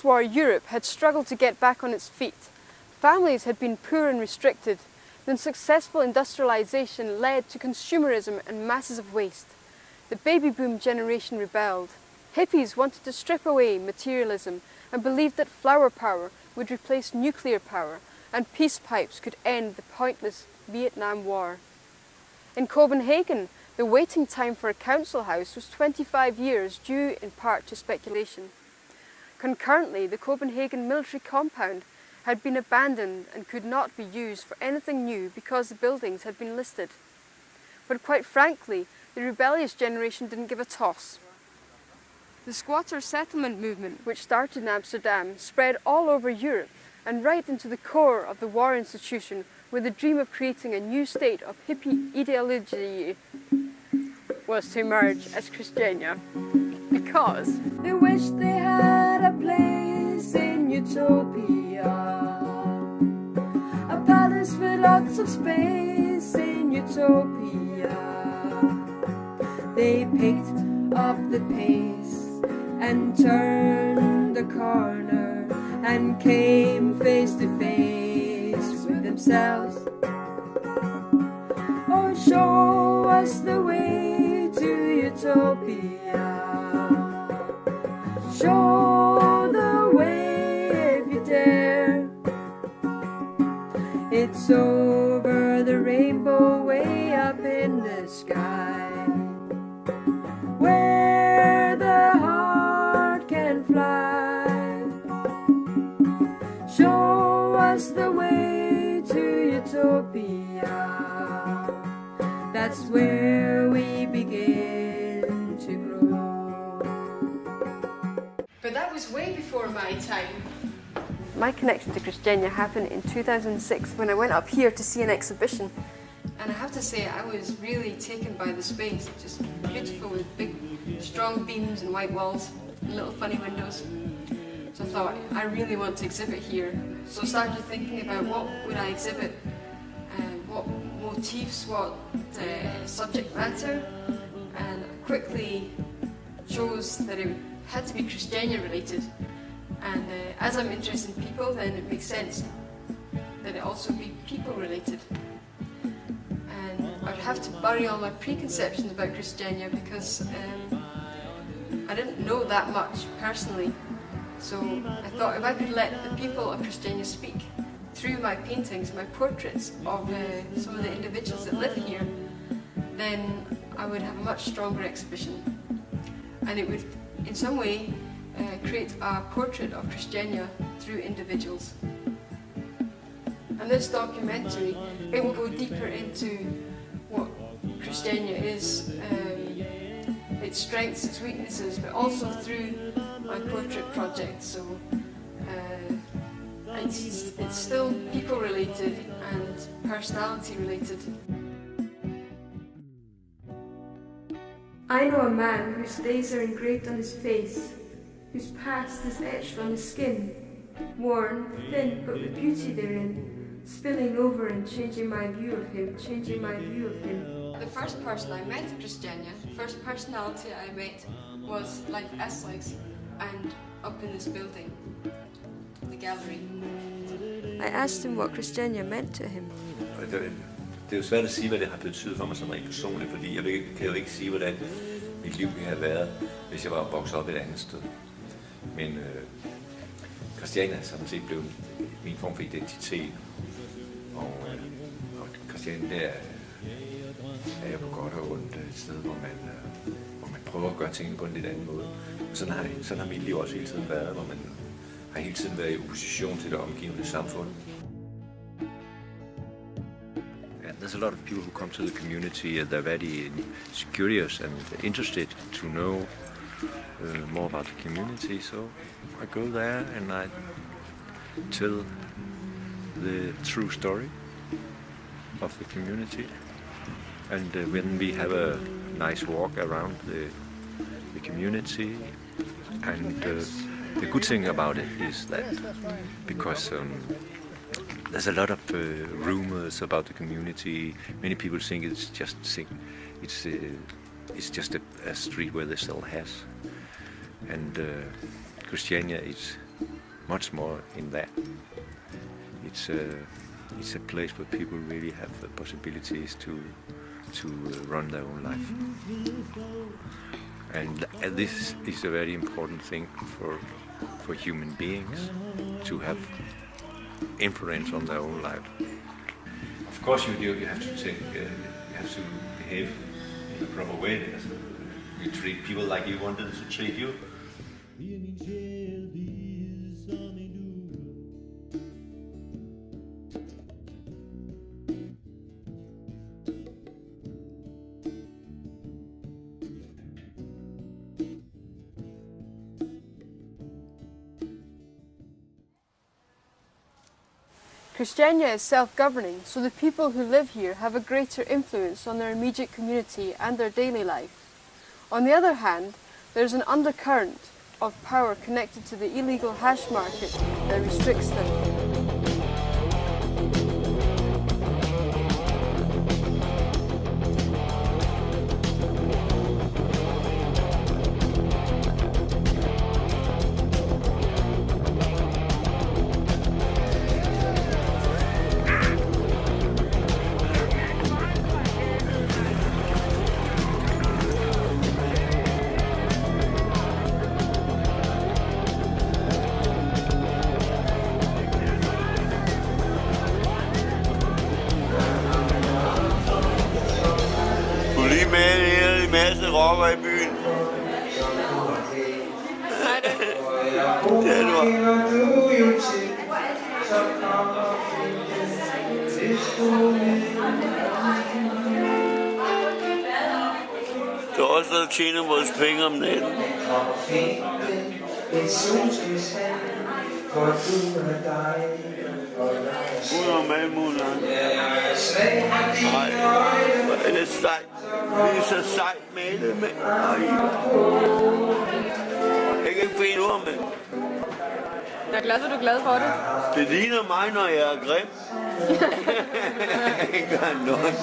post-war Europe had struggled to get back on its feet. Families had been poor and restricted. Then successful industrialization led to consumerism and masses of waste. The baby boom generation rebelled. Hippies wanted to strip away materialism and believed that flower power would replace nuclear power and peace pipes could end the pointless Vietnam War. In Copenhagen, the waiting time for a council house was 25 years, due in part to speculation. Concurrently, the Copenhagen military compound had been abandoned and could not be used for anything new because the buildings had been listed. But quite frankly, the rebellious generation didn't give a toss. The squatter settlement movement, which started in Amsterdam, spread all over Europe and right into the core of the war institution, with the dream of creating a new state of hippie ideology was to emerge as Christiania. Because they wish they had a place in utopia, a palace with lots of space in utopia. They picked up the pace and turned the corner and came face to face with themselves. Oh, show us the way to utopia. Show the way if you dare. It's over the rainbow, way up in the sky, where the heart can fly. Show us the way to utopia. That's where we begin to grow. But that was way before my time. My connection to Christiania happened in 2006 when I went up here to see an exhibition. And I have to say, I was really taken by the space. Just beautiful with big, strong beams and white walls and little funny windows. So I thought, I really want to exhibit here. So I started thinking about what would I exhibit, what motifs, what subject matter, and quickly chose that it had to be Christiania related. And as I'm interested in people, then it makes sense that it also be people related. And I'd have to bury all my preconceptions about Christiania because I didn't know that much personally. So I thought if I could let the people of Christiania speak through my paintings, my portraits of some of the individuals that live here, then I would have a much stronger exhibition. And it would, in some way, create a portrait of Christiania through individuals. And this documentary, it will go deeper into what Christiania is, its strengths, its weaknesses, but also through my portrait project. So it's still people related and personality related. I know a man whose days are engraved on his face, whose past is etched on his skin, worn, thin, but with beauty therein, spilling over and changing my view of him, changing my view of him. The first person I met in Christiania, the first personality I met was Leif Eslegs, and up in this building, the gallery. I asked him what Christiania meant to him. Det er jo svært at sige, hvad det har betydet for mig som rent personligt, fordi jeg kan jo ikke sige, hvordan mit liv ville have været, hvis jeg var vokset op et andet sted. Men Christiania er sådan set blevet min form for identitet, og Christiania der er jeg på godt og ondt et sted, hvor man prøver at gøre tingene på en lidt anden måde. Og sådan har mit liv også hele tiden været, hvor man har hele tiden været i opposition til det omgivende samfund. There's a lot of people who come to the community and they're very curious and interested to know more about the community. So I go there and I tell the true story of the community. And when we have a nice walk around the community, and the good thing about it is that because there's a lot of rumors about the community. Many people think it's just a street where they sell hash, and Christiania is much more in that. It's a place where people really have the possibilities to run their own life. And this is a very important thing for human beings, to have influence on their own life. Of course, you have to behave in a proper way. You treat people like you wanted to treat you. Christiania is self-governing, so the people who live here have a greater influence on their immediate community and their daily life. On the other hand, there is an undercurrent of power connected to the illegal hash market that restricts them. Masse rocker i byen. Det er også der tjener vores penge om natten. Hun er med munden. Nej, hvor er det sejt. Vi er så sejt malet med. Jeg kan ikke få en ord med. Jeg er glad, at du er glad for det. Det ligner mig, når jeg er grim. Ikke gør noget.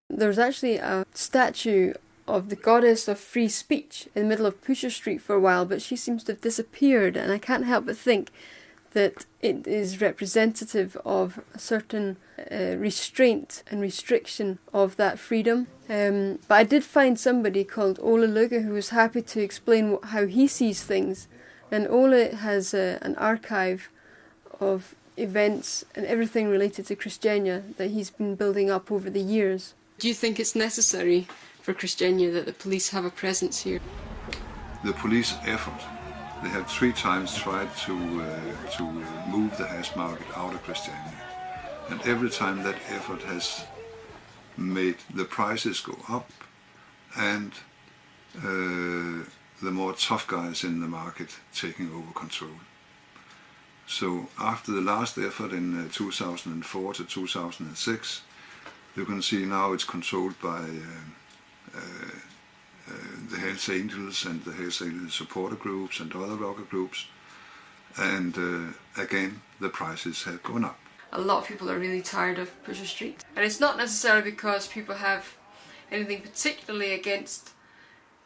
There's actually a statue of the goddess of free speech in the middle of Pusher Street for a while, but she seems to have disappeared, and I can't help but think that it is representative of a certain restraint and restriction of that freedom. But I did find somebody called Ole Luga who was happy to explain how he sees things, and Ole has an archive of events and everything related to Christiania that he's been building up over the years. Do you think it's necessary for Christiania that the police have a presence here? The police effort. They have 3 times tried to move the hash market out of Christiania, and every time that effort has made the prices go up, and the more tough guys in the market taking over control. So after the last effort in 2004 to 2006, you can see now it's controlled by the Hells Angels and the Hells Angels supporter groups and other rocker groups, and again the prices have gone up. A lot of people are really tired of Pusher Street, and it's not necessarily because people have anything particularly against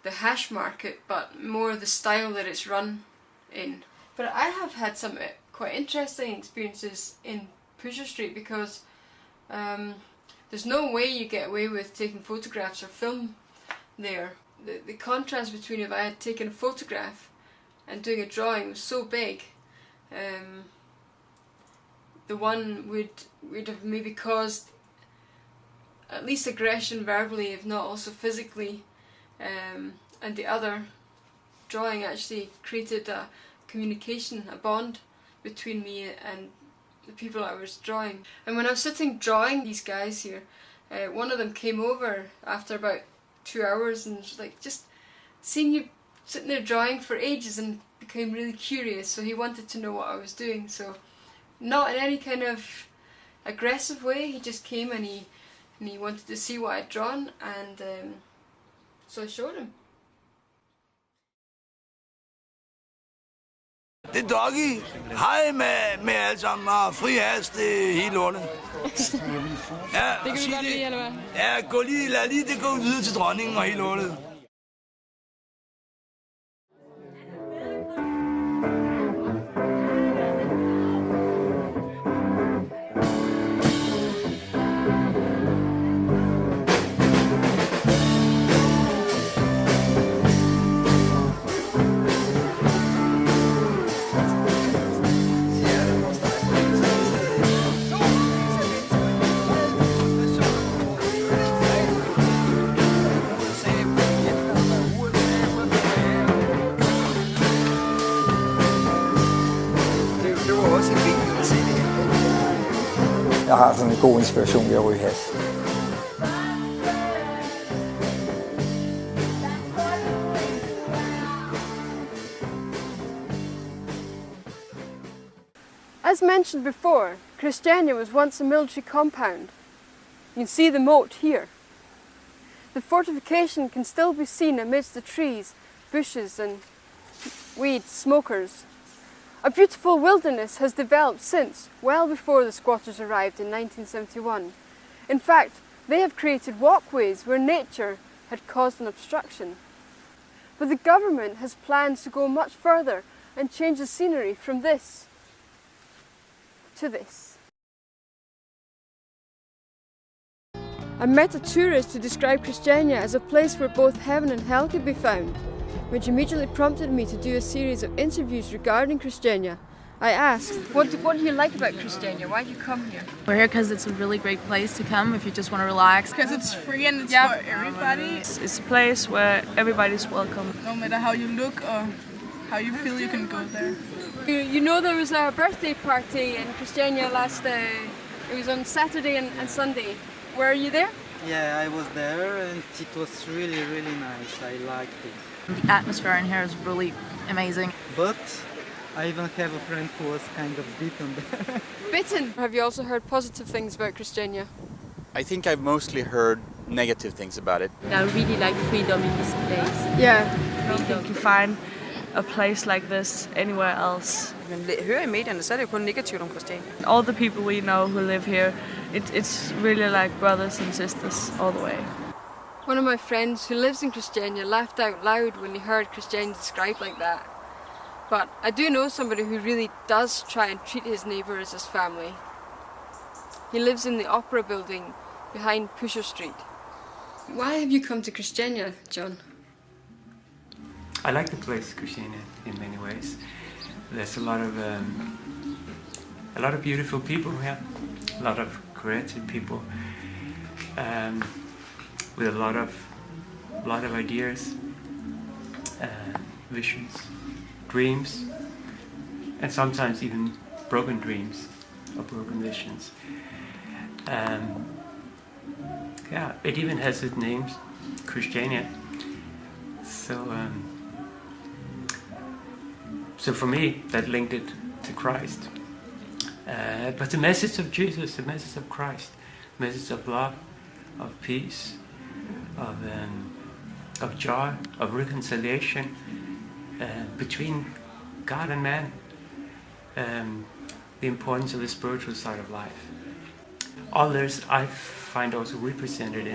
the hash market, but more the style that it's run in. But I have had some quite interesting experiences in Pusher Street, because there's no way you get away with taking photographs or film there. The contrast between if I had taken a photograph and doing a drawing was so big. The one would have maybe caused at least aggression verbally, if not also physically, and the other drawing actually created a communication, a bond between me and the people I was drawing. And when I was sitting drawing these guys here, one of them came over after about 2 hours and was like, just seeing you sitting there drawing for ages, and became really curious, so he wanted to know what I was doing. So not in any kind of aggressive way, he just came and he wanted to see what I'd drawn, and so I showed him. Det er Doggy. Hej med alle sammen, og fri hast, det er hele lortet. Ja, Det kan du godt lide, eller hvad? Ja, lad lige det gå videre til dronningen og hele lortet. Jeg har sådan en god inspiration ved at ryge hash. As mentioned before, Christiania was once a military compound. You can see the moat here. The fortification can still be seen amidst the trees, bushes and weeds, smokers. A beautiful wilderness has developed since, well before the squatters arrived in 1971. In fact, they have created walkways where nature had caused an obstruction. But the government has plans to go much further and change the scenery from this to this. I met a tourist who described Christiania as a place where both heaven and hell could be found, which immediately prompted me to do a series of interviews regarding Christiania. I asked, what do you like about Christiania? Why do you come here? We're here because it's a really great place to come if you just want to relax. Because it's free and it's for everybody. It's a place where everybody's welcome. No matter how you look or how you feel, you can go there. You know there was a birthday party in Christiania it was on Saturday and Sunday. Were you there? Yeah, I was there and it was really, really nice. I liked it. The atmosphere in here is really amazing. But I even have a friend who was kind of bitten there. Bitten? Have you also heard positive things about Christiania? I think I've mostly heard negative things about it. I really like freedom in this place. Yeah. I don't think you find a place like this anywhere else. Man hører i medierne, så er det jo kun negativt om Christiania. All the people we know who live here, it's really like brothers and sisters all the way. One of my friends who lives in Christiania laughed out loud when he heard Christiania described like that. But I do know somebody who really does try and treat his neighbour as his family. He lives in the Opera building behind Pusher Street. Why have you come to Christiania, John? I like the place, Christiania, in many ways. There's a lot of beautiful people here, a lot of creative people, with a lot of ideas, visions, dreams, and sometimes even broken dreams or broken visions. Yeah, it even has its name, Christiania. So for me, that linked it to Christ. But the message of Jesus, the message of Christ, message of love, of peace, of joy, of reconciliation between God and man, the importance of the spiritual side of life. All this I find also represented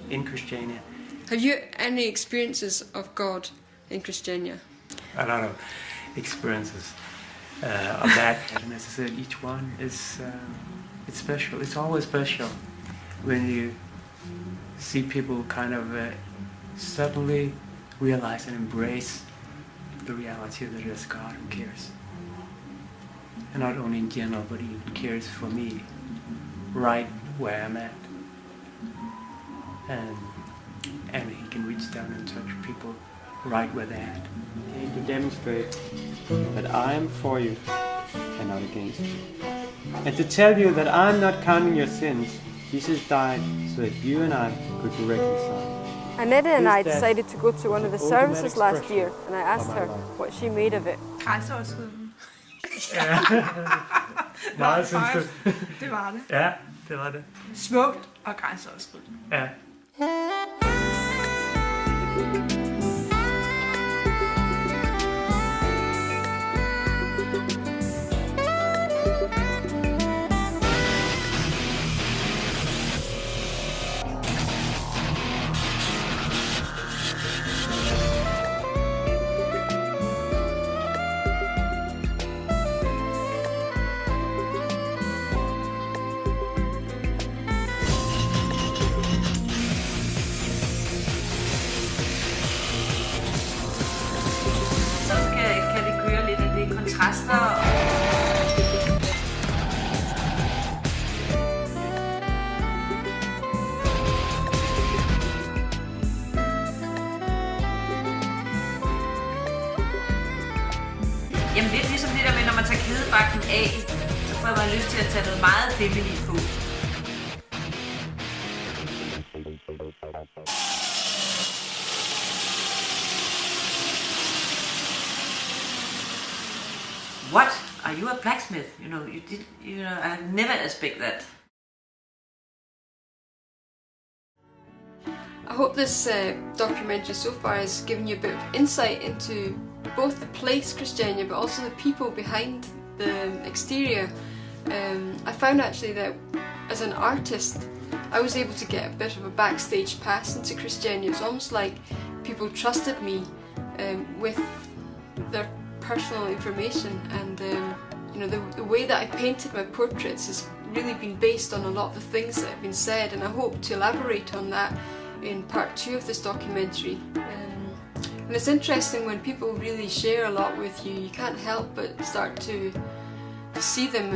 in Christiania. Have you any experiences of God in Christiania? A lot of experiences of that. And as I said, each one is it's special. It's always special when you see people kind of suddenly realize and embrace the reality that there's God who cares. And not only in general, but even cares for me, right where I'm at. And he can reach down and touch people right where they're at. To demonstrate that I am for you and not against you. And to tell you that I'm not counting your sins. Jesus died so that you and I could be reconciled. Annette and I decided to go to one of the services last year, and I asked her what she made of it. Grænseoverskridende. Meget synes du? Det var det. Ja, det var det. Smukt og grænseoverskridende. Ja. jo have lyst til at tage noget meget feminint på. What? Are you a blacksmith? I never expect that. I hope this documentary so far has given you a bit of insight into both the place Christiania but also the people behind the exterior. I found actually that as an artist I was able to get a bit of a backstage pass into Christiania. It's almost like people trusted me with their personal information, and the way that I painted my portraits has really been based on a lot of the things that have been said, and I hope to elaborate on that in part 2 of this documentary. And it's interesting when people really share a lot with you, you can't help but start to see them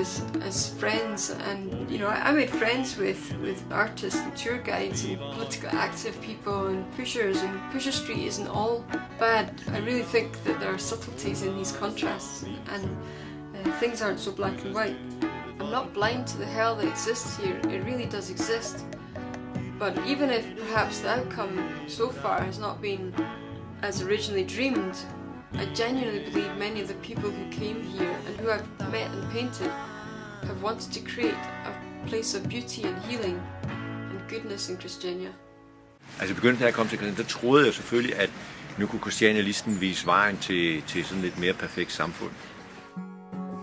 as friends. And I made friends with artists and tour guides and politically active people and pushers, and Pusher Street isn't all bad. I really think that there are subtleties in these contrasts, and things aren't so black and white. I'm not blind to the hell that exists here, it really does exist. But even if perhaps the outcome so far has not been as originally dreamed, I genuinely believe many of the people who came here and who I've met and painted have wanted to create a place of beauty and healing and goodness in Christiania. Altså begyndte, da jeg kom til Christiania, der troede jeg selvfølgelig, at nu kunne Christiania listen vise vejen til sådan lidt mere perfekt samfund.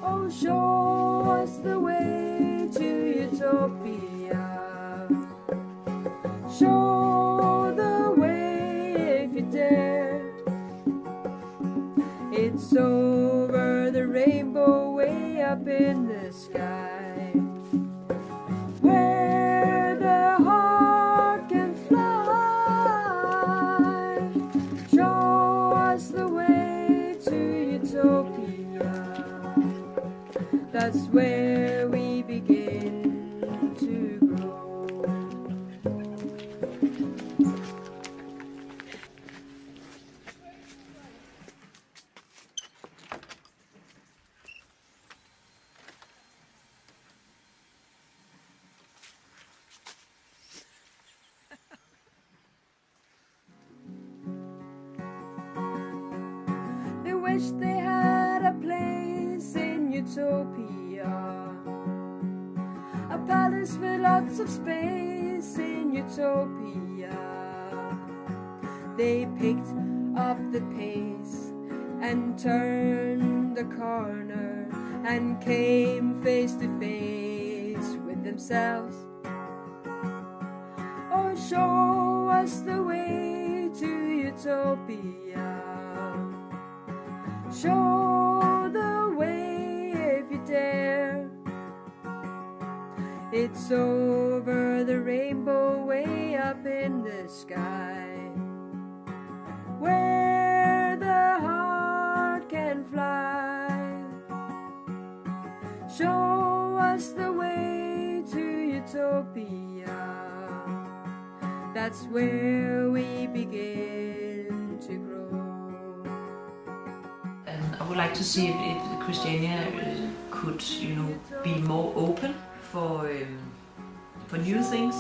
Oh, show us the way to utopia. Show the way if you dare. It's over the rainbow way up in the sky, where the heart can fly. Show us the way to utopia. That's where we begin to grow. They wish they had a place in utopia, a palace with lots of space in utopia. They picked up the pace and turned the corner and came face to face with themselves. Oh, show us the way to utopia. Show the way if you dare. It's over the rainbow way up in the sky, where the heart can fly. Show us the way to utopia. That's where we begin to grow. And I would like to see if Christiania could, be more open for new things,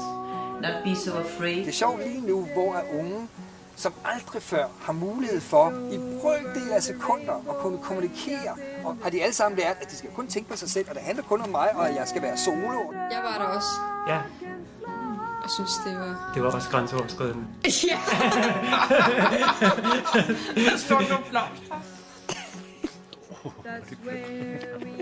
not be so afraid. Det er sjovt lige nu, hvor unge, som aldrig før har mulighed for i brøkdel af sekunder at kunne kommunikere, og har de alle sammen lært, at de skal kun tænke på sig selv, og det handler kun om mig, og at jeg skal være solo. Jeg var der også. Ja. Jeg synes, det var også grænseoverskridende. Ja! Der står nogle blomster. That's where we